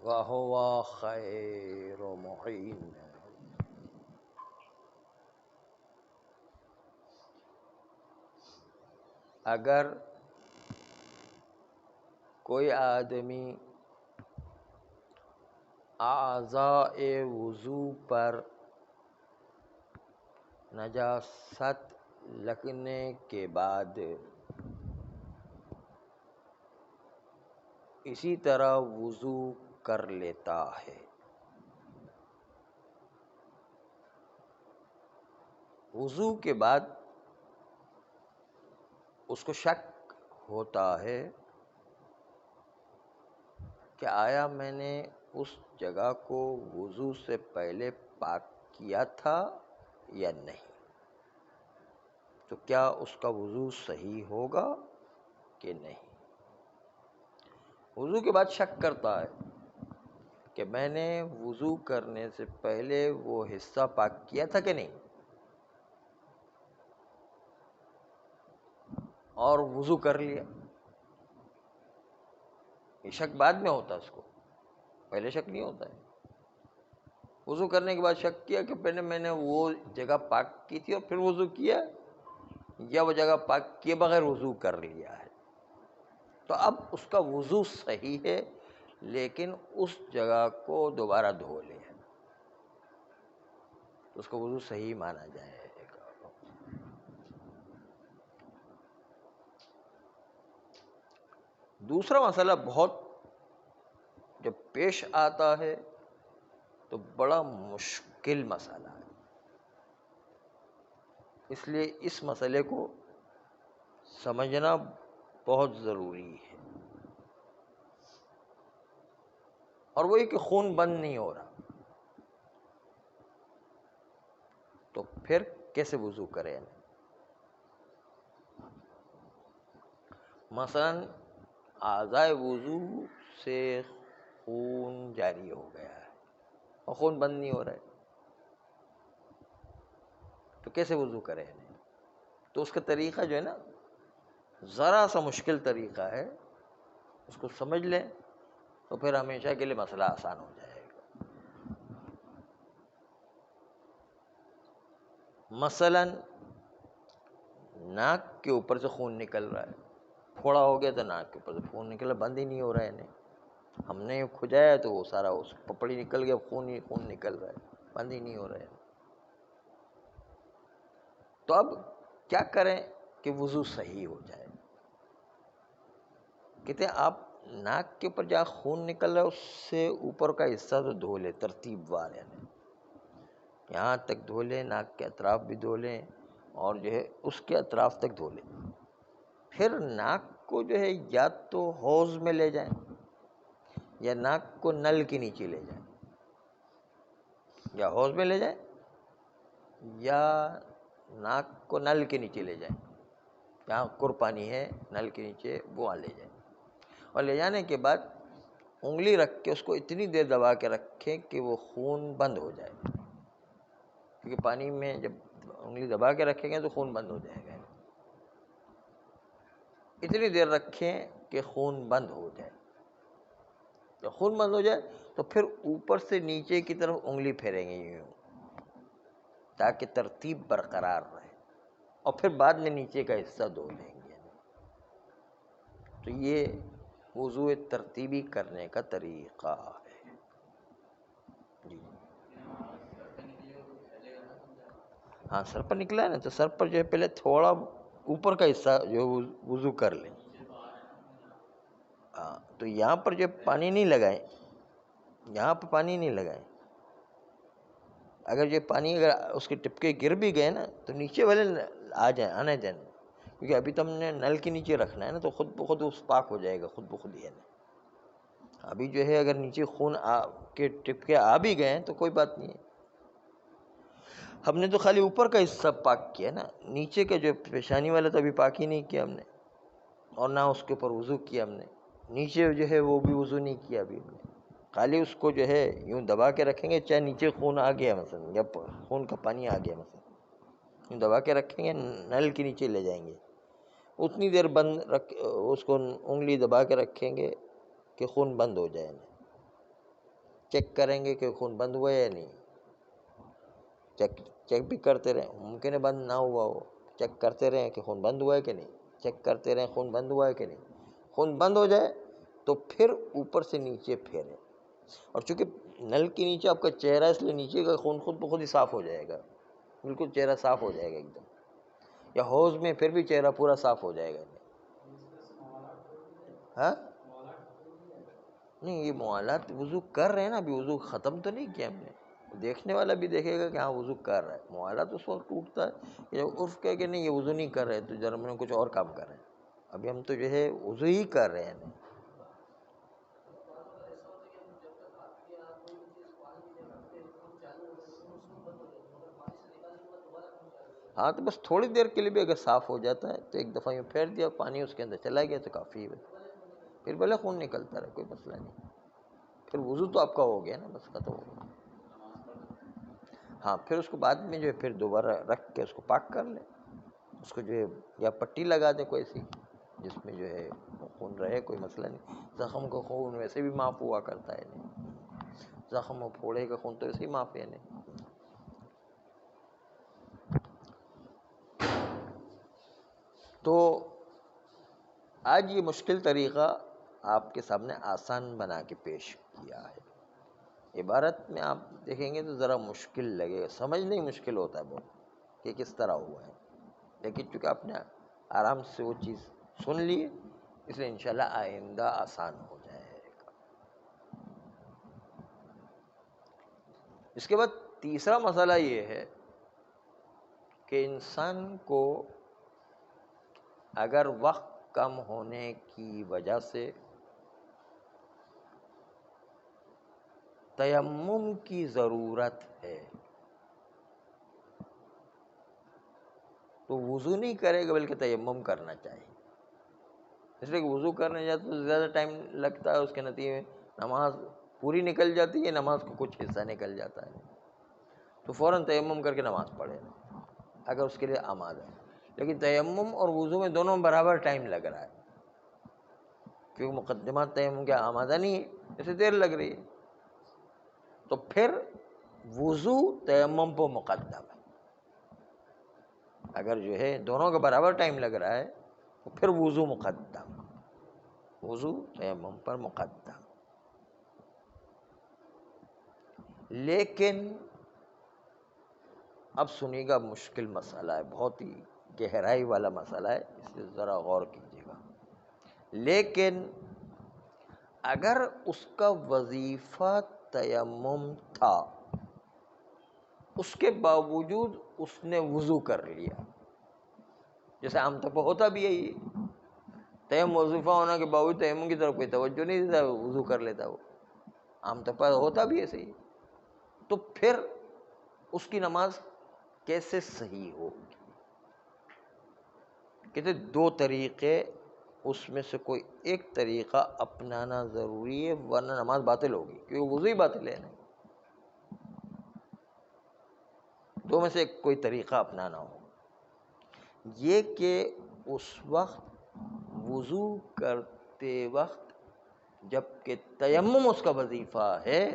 وهو خیر معین۔ اگر کوئی آدمی اعضاء وضو پر نجاست لگنے کے بعد اسی طرح وضو کر لیتا ہے، وضو کے بعد اس کو شک ہوتا ہے کہ آیا میں نے اس جگہ کو وضو سے پہلے پاک کیا تھا یا نہیں، تو کیا اس کا وضو صحیح ہوگا کہ نہیں۔ وضو کے بعد شک کرتا ہے کہ میں نے وضو کرنے سے پہلے وہ حصہ پاک کیا تھا کہ نہیں، اور وضو کر لیا۔ یہ شک بعد میں ہوتا ہے، اس کو پہلے شک نہیں ہوتا ہے۔ وضو کرنے کے بعد شک کیا کہ پہلے میں نے وہ جگہ پاک کی تھی اور پھر وضو کیا، یا وہ جگہ پاک کیے بغیر وضو کر لیا ہے، تو اب اس کا وضو صحیح ہے، لیکن اس جگہ کو دوبارہ دھو لے تو اس کا وضو صحیح مانا جائے گا۔ دوسرا مسئلہ بہت جب پیش آتا ہے تو بڑا مشکل مسئلہ ہے، اس لیے اس مسئلے کو سمجھنا بہت ضروری ہے، اور وہ یہ کہ خون بند نہیں ہو رہا، تو پھر کیسے وضو کریں۔ مثلا اعضائے وضو سے خون جاری ہو گیا ہے اور خون بند نہیں ہو رہا ہے، تو کیسے وضو کریں۔ تو اس کا طریقہ جو ہے نا، ذرا سا مشکل طریقہ ہے، اس کو سمجھ لیں تو پھر ہمیشہ کے لیے مسئلہ آسان ہو جائے گا۔ مثلا ناک کے اوپر سے خون نکل رہا ہے، پھوڑا ہو گیا تو ناک کے اوپر سے خون نکلا، بند ہی نہیں ہو رہا ہے، ہم نے کھجایا تو وہ سارا اس پپڑی نکل گیا، خون ہی خون نکل رہا ہے، بند ہی نہیں ہو رہا ہے۔ تو اب کیا کریں کہ وضو صحیح ہو جائے۔ کہتے ہیں آپ ناک کے اوپر جہاں خون نکل رہا ہے اس سے اوپر کا حصہ تو دھو لیں ترتیب وار، یعنی یہاں تک دھو لیں، ناک کے اطراف بھی دھو لیں، اور جو ہے اس کے اطراف تک دھو لیں۔ پھر ناک کو جو ہے یا تو حوض میں لے جائیں، یا ناک کو نل کے نیچے لے جائیں، یا حوض میں لے جائیں یا ناک کو نل کے نیچے لے جائیں، جہاں کر پانی ہے نل کے نیچے وہاں لے جائیں، اور لے جانے کے بعد انگلی رکھ کے اس کو اتنی دیر دبا کے رکھیں کہ وہ خون بند ہو جائے، کیونکہ پانی میں جب انگلی دبا کے رکھیں گے تو خون بند ہو جائے گا۔ اتنی دیر رکھیں کہ خون بند ہو جائے، جب خون بند ہو جائے تو پھر اوپر سے نیچے کی طرف انگلی پھیریں گے یوں، تاکہ ترتیب برقرار رہے، اور پھر بعد میں نیچے کا حصہ دھو لیں گے۔ تو یہ وضو ترتیبی کرنے کا طریقہ ہے۔ جی ہاں، سر پر نکلا ہے نا، تو سر پر جو ہے پہلے تھوڑا اوپر کا حصہ جو وضو کر لیں۔ ہاں، تو یہاں پر جو پانی نہیں لگائیں، یہاں پر پانی نہیں لگائیں، اگر یہ پانی اگر اس کے ٹپکے گر بھی گئے نا تو نیچے والے آ جائیں، آنے دیں، کیونکہ ابھی تو ہم نے نل کے نیچے رکھنا ہے نا، تو خود بخود اس پاک ہو جائے گا، خود بخود ہی ہے نا۔ ابھی جو ہے اگر نیچے خون کے ٹپکے آ بھی گئے ہیں تو کوئی بات نہیں ہے، ہم نے تو خالی اوپر کا حصہ پاک کیا نا، نیچے کا جو پیشانی والا تو ابھی پاک ہی نہیں کیا ہم نے، اور نہ اس کے اوپر وضو کیا ہم نے، نیچے جو ہے وہ بھی وضو نہیں کیا ابھی ہم نے، خالی اس کو جو ہے یوں دبا کے رکھیں گے، چاہے نیچے خون آ گیا مثلا، یا خون کا پانی آ گیا مثلا، یوں دبا کے رکھیں گے، نل کے نیچے لے جائیں گے، اتنی دیر اس کو انگلی دبا کے رکھیں گے کہ خون بند ہو جائے۔ چیک کریں گے کہ خون بند ہوا ہے یا نہیں، چیک بھی کرتے رہیں، ممکن ہے بند نہ ہوا ہو، چیک کرتے رہیں کہ خون بند ہوا ہے کہ نہیں، چیک کرتے رہیں خون بند ہوا ہے کہ نہیں. خون بند ہو جائے تو پھر اوپر سے نیچے پھیریں، اور چونکہ نل کے نیچے آپ کا چہرہ ہے اس لیے نیچے کا خون خود بخود ہی صاف ہو جائے گا، بالکل چہرہ صاف ہو جائے گا ایک دم. یا حوض میں پھر بھی چہرہ پورا صاف ہو جائے گا. ہاں نہیں، یہ موالات وضو کر رہے ہیں نا، ابھی وضو ختم تو نہیں کیا ہم نے. دیکھنے والا بھی دیکھے گا کہ ہاں وضو کر رہا ہے. موالات اس وقت ٹوٹتا ہے جب عرف کہے کہ نہیں یہ وضو نہیں کر رہے تو جرم میں کچھ اور کام کر رہے ہیں. ابھی ہم تو جو ہے وضو ہی کر رہے ہیں. ہاں تو بس تھوڑی دیر کے لیے بھی اگر صاف ہو جاتا ہے تو ایک دفعہ یوں پھیر دیا، پانی اس کے اندر چلا گیا تو کافی ہے. پھر بھلے خون نکلتا رہے، کوئی مسئلہ نہیں. پھر وضو تو آپ کا ہو گیا نا، بس ختم ہو گیا. ہاں پھر اس کو بعد میں جو ہے پھر دوبارہ رکھ کے اس کو پاک کر لیں. اس کو جو ہے یا پٹی لگا دیں کوئی سی جس میں جو ہے خون رہے، کوئی مسئلہ نہیں. زخم کا خون ویسے بھی معاف ہوا کرتا ہے نہیں، زخم و پھوڑے کا خون تو ویسے ہی معاف ہے نہیں. تو آج یہ مشکل طریقہ آپ کے سامنے آسان بنا کے پیش کیا ہے. عبارت میں آپ دیکھیں گے تو ذرا مشکل لگے گا، سمجھنے ہی مشکل ہوتا ہے بہت کہ کس طرح ہوا ہے. لیکن چونکہ آپ نے آرام سے وہ چیز سن لی اس لیے انشاءاللہ آئندہ آسان ہو جائے گا. اس کے بعد تیسرا مسئلہ یہ ہے کہ انسان کو اگر وقت کم ہونے کی وجہ سے تیمم کی ضرورت ہے تو وضو نہیں کرے گا بلکہ تیمم کرنا چاہیے. اس لیے کہ وضو کرنے جاتا تو زیادہ ٹائم لگتا ہے، اس کے نتیجے میں نماز پوری نکل جاتی ہے، نماز کو کچھ حصہ نکل جاتا ہے. تو فوراً تیمم کر کے نماز پڑھے اگر اس کے لیے آمادہ ہے. لیکن تیمم اور وضو میں دونوں برابر ٹائم لگ رہا ہے، کیونکہ مقدمات تیمم کے آمادہ نہیں ہے، اسے دیر لگ رہی ہے. تو پھر وضو تیمم پر مقدم ہے. اگر جو ہے دونوں کا برابر ٹائم لگ رہا ہے تو پھر وضو مقدم، وضو تیمم پر مقدم. لیکن اب سنیے گا، مشکل مسئلہ ہے، بہت ہی گہرائی والا مسئلہ ہے، اس لیے ذرا غور کیجیے گا. لیکن اگر اس کا وظیفہ تیمم تھا، اس کے باوجود اس نے وضو کر لیا، جیسے عام طور پر ہوتا بھی ہے، یہ تیمم وظیفہ ہونے کے باوجود تیمم کی طرف کوئی توجہ نہیں دیتا، وضو کر لیتا، وہ عام طور پر ہوتا بھی ایسے ہی. تو پھر اس کی نماز کیسے صحیح ہوگی؟ کہتے دو طریقے، اس میں سے کوئی ایک طریقہ اپنانا ضروری ہے ورنہ نماز باطل ہوگی، کیونکہ وضو ہی باطل ہے نا. دو میں سے کوئی طریقہ اپنانا ہو. یہ کہ اس وقت وضو کرتے وقت جب کہ تیمم اس کا وظیفہ ہے،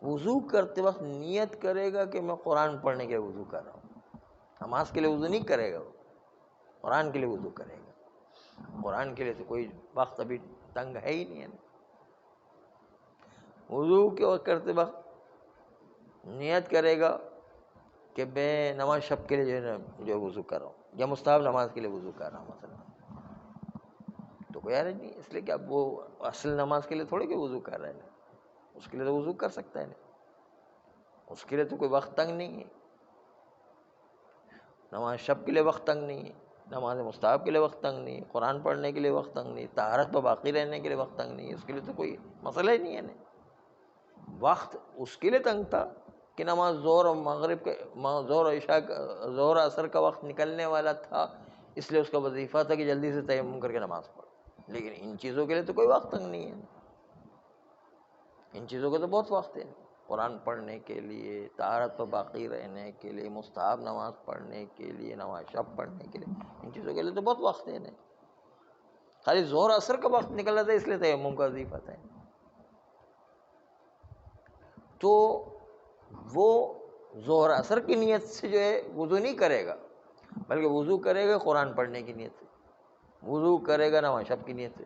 وضو کرتے وقت نیت کرے گا کہ میں قرآن پڑھنے کے لیے وضو کر رہا ہوں. نماز کے لیے وضو نہیں کرے گا، وہ قرآن کے لیے وضو کرے گا. قرآن کے لیے تو کوئی وقت ابھی تنگ ہے ہی نہیں ہے. وضو کے وقت کرتے وقت نیت کرے گا کہ میں نماز شب کے لیے جو ہے نا جو وضو کر رہا ہوں، یا مستحب نماز کے لیے وضو کر رہا ہوں مثلا، تو کوئی حرج نہیں، اس لیے کہ اب وہ اصل نماز کے لیے تھوڑی کہ وضو کر رہے ہیں، اس کے لیے تو وضو کر سکتا ہے نا، اس کے لیے تو کوئی وقت تنگ نہیں ہے. نماز شب کے لیے وقت تنگ نہیں ہے، نماز مستحب کے لیے وقت تنگ نہیں ہے، قرآن پڑھنے کے لیے وقت تنگ نہیں، طہارت پہ باقی رہنے کے لیے وقت تنگ نہیں ہے، اس کے لیے تو کوئی مسئلہ ہی نہیں ہے نا. وقت اس کے لیے تنگ تھا کہ نماز ظہر اور مغرب کے ظہر عشاء ظہر عصر کا وقت نکلنے والا تھا، اس لیے اس کا وظیفہ تھا کہ جلدی سے تیمم کر کے نماز پڑھ. لیکن ان چیزوں کے لیے تو کوئی وقت تنگ نہیں ہے، ان چیزوں کا تو بہت وقت ہے. قرآن پڑھنے کے لیے، طہارت پر باقی رہنے کے لیے، مستحب نماز پڑھنے کے لیے، نماز شب پڑھنے کے لیے، ان چیزوں کے لیے تو بہت وقت ہے نا. خالی ظہر عصر کا وقت نکل رہا تھا اس لیے تیمم کا وظیفہ تھا. تو وہ ظہر عصر کی نیت سے جو ہے وضو نہیں کرے گا، بلکہ وضو کرے گا قرآن پڑھنے کی نیت سے، وضو کرے گا نماز شب کی نیت سے،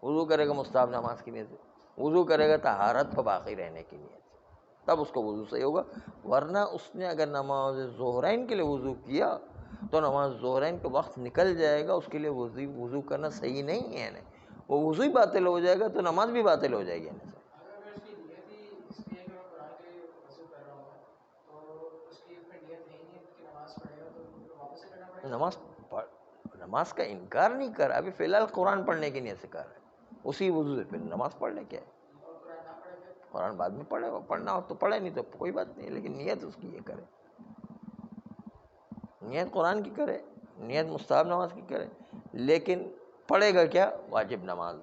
وضو کرے گا مستحب نماز کی نیت سے، وضو کرے گا طہارت پر باقی رہنے کی نیت سے، تب اس کو وضو صحیح ہوگا۔ ورنہ اس نے اگر نماز ظہرین کے لیے وضو کیا تو نماز ظہرین کا وقت نکل جائے گا، اس کے لیے وضو کرنا صحیح نہیں ہے، وہ وضو ہی باطل ہو جائے گا تو نماز بھی باطل ہو جائے گی۔ نماز کا انکار نہیں کر رہا، ابھی فی الحال قرآن پڑھنے کی نیت سے کر رہا ہے، اسی وضو سے پھر نماز پڑھ لے، کیا ہے قرآن بعد میں پڑھے، پڑھنا ہو تو پڑھے، نہیں تو کوئی بات نہیں، لیکن نیت اس کی یہ کرے، نیت قرآن کی کرے، نیت مستحب نماز کی کرے، لیکن پڑھے گا کیا؟ واجب نماز۔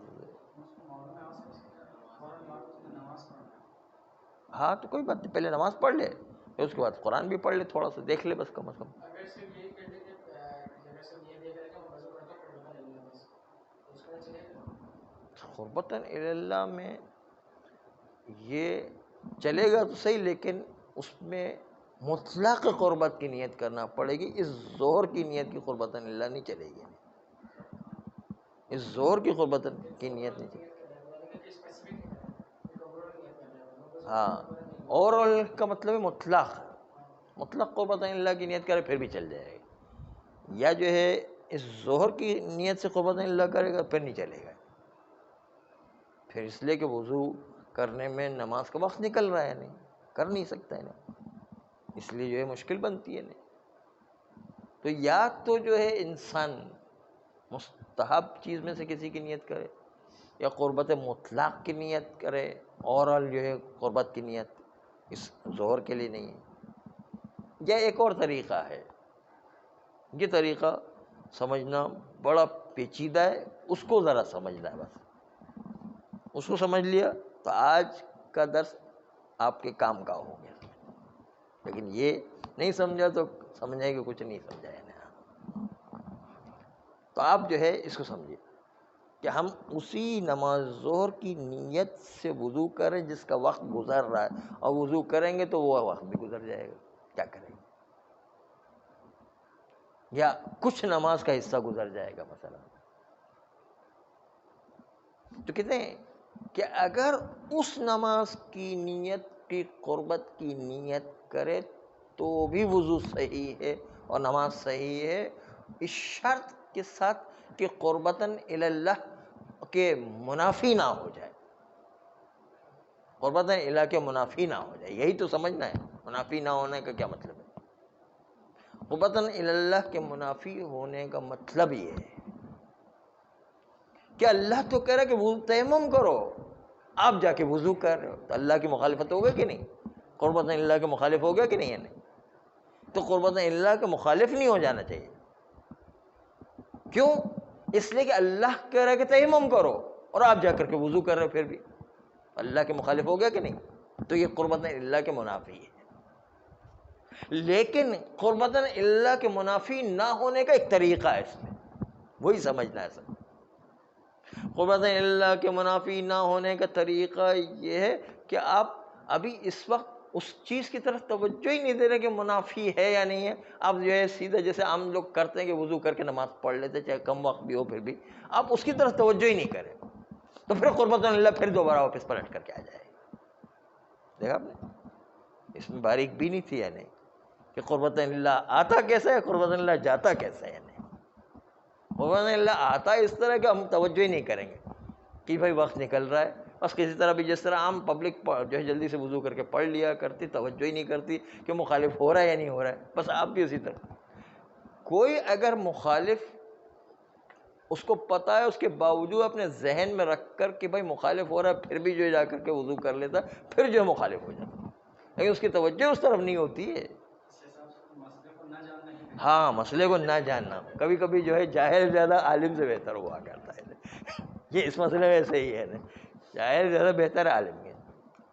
ہاں تو کوئی بات نہیں، پہلے نماز پڑھ لے، پھر اس کے بعد قرآن بھی پڑھ لے، تھوڑا سا دیکھ لے بس، کم از کم۔ قربتاً الی اللہ میں یہ چلے گا تو صحیح، لیکن اس میں مطلق قربت کی نیت کرنا پڑے گی، اس زور کی نیت کی قربتاً الی اللہ نہیں چلے گی، اس زور کی قربتاً کی نیت نہیں چلے گی۔ ہاں، اور کا مطلب ہے مطلق قربتاً الی اللہ کی نیت کرے پھر بھی چل جائے گا، یا جو ہے اس ظہر کی نیت سے قربتاً الی اللہ کرے گا پھر نہیں چلے گا، پھر اس لیے کہ وضو کرنے میں نماز کا وقت نکل رہا ہے، نہیں کر نہیں سکتا ہے، نہیں اس لیے جو ہے مشکل بنتی ہے، نہیں تو یا تو جو ہے انسان مستحب چیز میں سے کسی کی نیت کرے، یا قربت مطلق کی نیت کرے، اور جو ہے قربت کی نیت اس ظہر کے لیے نہیں ہے۔ یا ایک اور طریقہ ہے، یہ طریقہ سمجھنا بڑا پیچیدہ ہے، اس کو ذرا سمجھنا ہے بس، اس کو سمجھ لیا تو آج کا درس آپ کے کام کا ہو گیا، لیکن یہ نہیں سمجھا تو سمجھیں کہ کچھ نہیں سمجھا ہے نا۔ تو آپ جو ہے اس کو سمجھیے کہ ہم اسی نماز ظہر کی نیت سے وضو کریں جس کا وقت گزر رہا ہے، اور وضو کریں گے تو وہ وقت بھی گزر جائے گا، کیا کریں گے؟ یا کچھ نماز کا حصہ گزر جائے گا مثلا، تو کہتے ہیں کہ اگر اس نماز کی نیت کی قربت کی نیت کرے تو بھی وضو صحیح ہے اور نماز صحیح ہے، اس شرط کے ساتھ کہ قربتاً الی اللہ کے منافی نہ ہو جائے، قربتاً الی اللہ کے منافی نہ ہو جائے، یہی تو سمجھنا ہے، منافی نہ ہونے کا کیا مطلب ہے؟ قربتاً الی اللہ کے منافی ہونے کا مطلب یہ ہے کہ اللہ تو کہہ رہا ہے کہ وضو تیمم کرو، آپ جا کے وضو کر رہے ہو، تو اللہ کی مخالفت ہوگا کہ نہیں؟ قربتاً الی اللہ کے مخالف ہو گیا کہ نہیں ہے؟ نہیں، تو قربتاً الی اللہ کے مخالف نہیں ہو جانا چاہیے، کیوں؟ اس لیے کہ اللہ کہہ رہا ہے کہ تیمم کرو، اور آپ جا کر کے وضو کر رہے ہو، پھر بھی اللہ کے مخالف ہو گیا کہ نہیں؟ تو یہ قربتاً الی اللہ کے منافی ہے، لیکن قربتاً الی اللہ کے منافی نہ ہونے کا ایک طریقہ ہے، اس میں وہی سمجھنا ہے سب۔ قربتاً الی اللہ کے منافی نہ ہونے کا طریقہ یہ ہے کہ آپ ابھی اس وقت اس چیز کی طرف توجہ ہی نہیں دے رہے کہ منافی ہے یا نہیں ہے، آپ جو ہے سیدھا جیسے عام لوگ کرتے ہیں کہ وضو کر کے نماز پڑھ لیتے چاہے کم وقت بھی ہو، پھر بھی آپ اس کی طرف توجہ ہی نہیں کریں، تو پھر قربتاً الی اللہ پھر دوبارہ واپس پلٹ کر کے آ جائے گا۔ دیکھا آپ نے، اس میں باریک بھی نہیں تھی، یعنی کہ قربتاً الی اللہ آتا کیسا ہے، قربتاً الی اللہ جاتا کیسا ہے، یعنی قربتاً الی اللہ آتا ہے اس طرح کہ ہم توجہ ہی نہیں کریں گے کہ بھائی وقت نکل رہا ہے، بس کسی طرح بھی، جس طرح عام پبلک جو ہے جلدی سے وضو کر کے پڑھ لیا کرتی، توجہ ہی نہیں کرتی کہ مخالف ہو رہا ہے یا نہیں ہو رہا ہے، بس آپ بھی اسی طرح۔ کوئی اگر مخالف اس کو پتہ ہے، اس کے باوجود اپنے ذہن میں رکھ کر کہ بھائی مخالف ہو رہا ہے، پھر بھی جو جا کر کے وضو کر لیتا، پھر جو ہے مخالف ہو جاتا، لیکن اس کی توجہ اس طرف نہیں ہوتی ہے۔ ہاں، مسئلے کو نہ جاننا، کبھی کبھی جو ہے جاہل زیادہ عالم سے بہتر ہوا کرتا ہے، یہ اس مسئلے میں ایسے ہی ہے، جاہل زیادہ بہتر ہے عالم کے،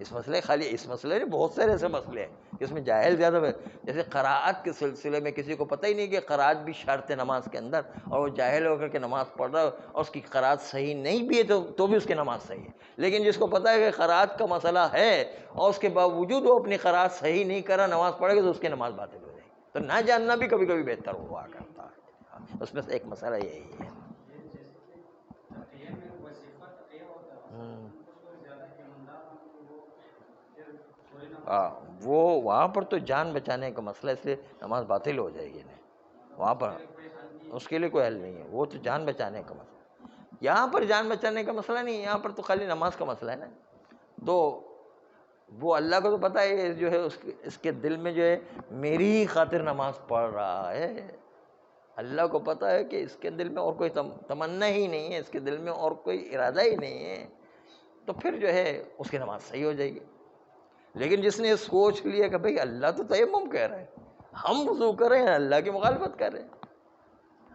اس مسئلے خالی اس مسئلے نہیں، بہت سارے ایسے مسئلے ہیں اس میں جاہل زیادہ ہے. جیسے قراءت کے سلسلے میں کسی کو پتہ ہی نہیں کہ قراءت بھی شرط ہے نماز کے اندر، اور وہ جاہل ہو کر کے نماز پڑھ رہا ہے اور اس کی قراءت صحیح نہیں بھی ہے تو بھی اس کی نماز صحیح ہے. لیکن جس کو پتہ ہے کہ قراءت کا مسئلہ ہے اور اس کے باوجود وہ اپنی قراءت صحیح نہیں کرا نماز پڑھے گا تو اس کی نماز باطل ہو جائے گی. تو نہ جاننا بھی کبھی کبھی بہتر ہوا کرتا ہے. اس میں سے ایک مسئلہ یہی ہے. وہ وہاں پر تو جان بچانے کا مسئلہ، اس لیے نماز باطل ہو جائے گی. نہیں وہاں پر اس کے لیے کوئی حل نہیں ہے، وہ تو جان بچانے کا مسئلہ. یہاں پر جان بچانے کا مسئلہ نہیں ہے، یہاں پر تو خالی نماز کا مسئلہ ہے نا. تو وہ اللہ کو تو پتہ ہے جو ہے اس کے دل میں جو ہے میری ہی خاطر نماز پڑھ رہا ہے. اللہ کو پتہ ہے کہ اس کے دل میں اور کوئی تمنا ہی نہیں ہے، اس کے دل میں اور کوئی ارادہ ہی نہیں ہے، تو پھر جو ہے اس کی نماز صحیح ہو جائے گی. لیکن جس نے سوچ لیا کہ بھئی اللہ تو تیمم کہہ رہے ہیں، ہم وضو کر رہے ہیں، اللہ کی مخالفت کر رہے ہیں،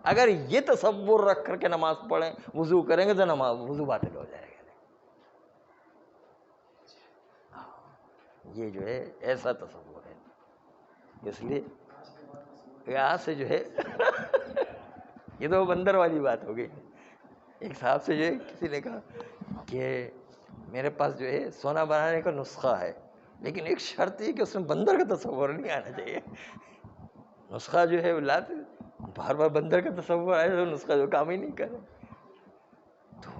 اگر یہ تصور رکھ کر کے نماز پڑھیں وضو کریں گے تو نماز وضو باطل ہو جائے گا. یہ جو ہے ایسا تصور ہے. اس لیے یہاں سے جو ہے یہ تو بندر والی بات ہو گئی. ایک صاحب سے جو ہے کسی نے کہا کہ میرے پاس جو ہے سونا بنانے کا نسخہ ہے، لیکن ایک شرط یہ کہ اس میں بندر کا تصور نہیں آنا چاہیے. نسخہ جو ہے لاتے بار بار بندر کا تصور آئے تو نسخہ جو کام ہی نہیں کرے. تو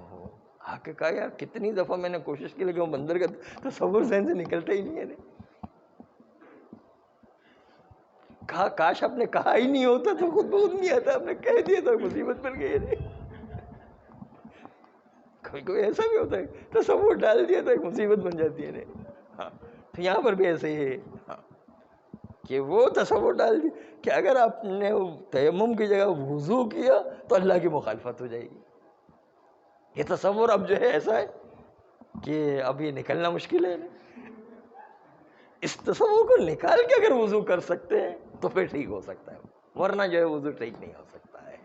آ کے کہا یار کتنی دفعہ میں نے کوشش کی لیکن وہ بندر کا تصور ذہن سے نکلتا ہی نہیں ہے. کہا کاش آپ نے کہا ہی نہیں ہوتا تو خود بخود نہیں آتا، آپ نے کہہ دیا تو مصیبت بن گئی. کبھی کوئی ایسا بھی ہوتا ہے تصور ڈال دیا تو ایک مصیبت بن جاتی ہے. ہاں تو یہاں پر بھی ایسے ہی ہے کہ وہ تصور ڈال دی کہ اگر آپ نے تیمم کی جگہ وضو کیا تو اللہ کی مخالفت ہو جائے گی. یہ تصور اب جو ہے ایسا ہے کہ اب یہ نکلنا مشکل ہے. اس تصور کو نکال کے اگر وضو کر سکتے ہیں تو پھر ٹھیک ہو سکتا ہے، ورنہ جو ہے وضو ٹھیک نہیں ہو سکتا ہے.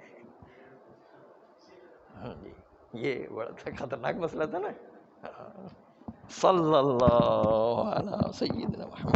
جی یہ بڑا خطرناک مسئلہ تھا نا. صلی اللہ علیہ سیدنا محمد.